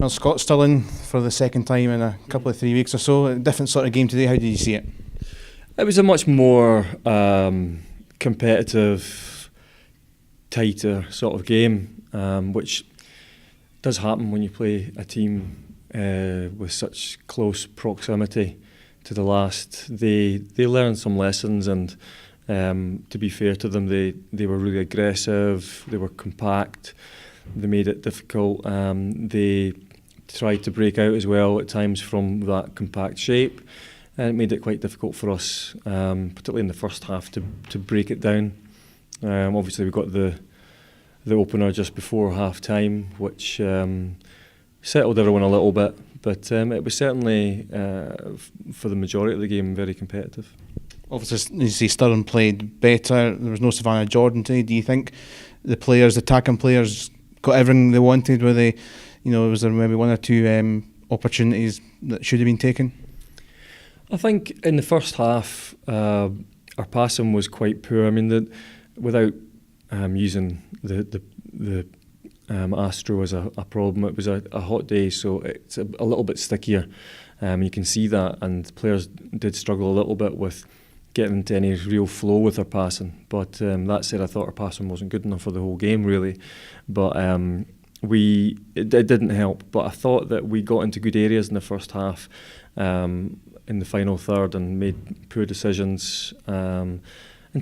Well, Scott, Stirling for the second time in a couple of 3 weeks or so. A different sort of game today. How did you see it? It was a much more competitive, tighter sort of game, which does happen when you play a team with such close proximity to the last. They learned some lessons, and to be fair to them, they were really aggressive. They were compact. They made it difficult. They tried to break out as well at times from that compact shape, and it made it quite difficult for us, particularly in the first half, to break it down. Obviously, we got the opener just before half time, which settled everyone a little bit, but it was certainly, for the majority of the game, very competitive. Obviously, you see Stirling played better. There was no Savannah Jordan today. Do you think the attacking players, got everything they wanted? Were they, was there maybe one or two opportunities that should have been taken? I think in the first half, our passing was quite poor. I mean, without using the Astro as a problem, it was a hot day, so it's a little bit stickier. You can see that, and players did struggle a little bit with getting into any real flow with their passing. But that said, I thought our passing wasn't good enough for the whole game, really. But it didn't help. But I thought that we got into good areas in the first half, in the final third, and made poor decisions, and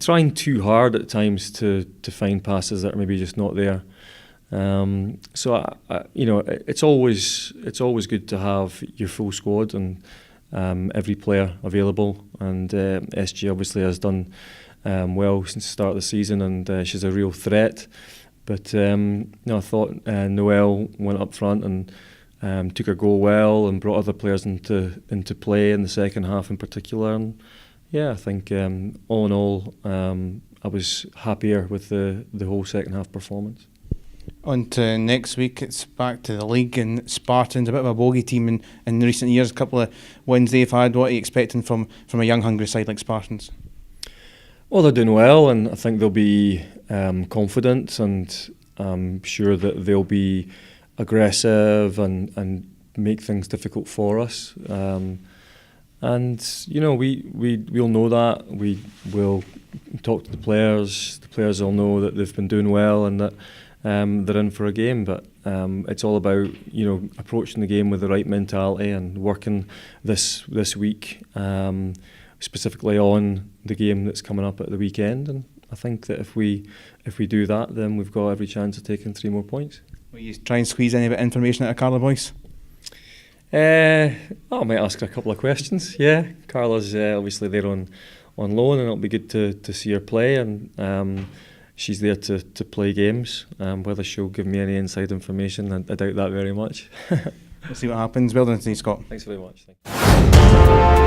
trying too hard at times to find passes that are maybe just not there. So it's always good to have your full squad and every player available. And SG obviously has done well since the start of the season, and she's a real threat. But I thought Noelle went up front and took her goal well, and brought other players into play in the second half in particular. And yeah, I think all in all, I was happier with the whole second half performance. On to next week, it's back to the league, and Spartans, a bit of a bogey team in recent years. A couple of wins they've had. What are you expecting from a young, hungry side like Spartans? Well, they're doing well, and I think they'll be confident, and I'm sure that they'll be aggressive and make things difficult for us. And we'll know that. We will talk to the players. The players will know that they've been doing well, and that they're in for a game. But it's all about approaching the game with the right mentality and working this week, specifically on the game that's coming up at the weekend. And I think that if we do that, then we've got every chance of taking 3 more points. Will you try and squeeze any bit of information out of Carla Boyce? I might ask her a couple of questions. Yeah, Carla's obviously there on loan, and it'll be good to see her play. And she's there to play games. Whether she'll give me any inside information, I doubt that very much. We'll see what happens. Well done today, Scott. Thanks very much. Thank you.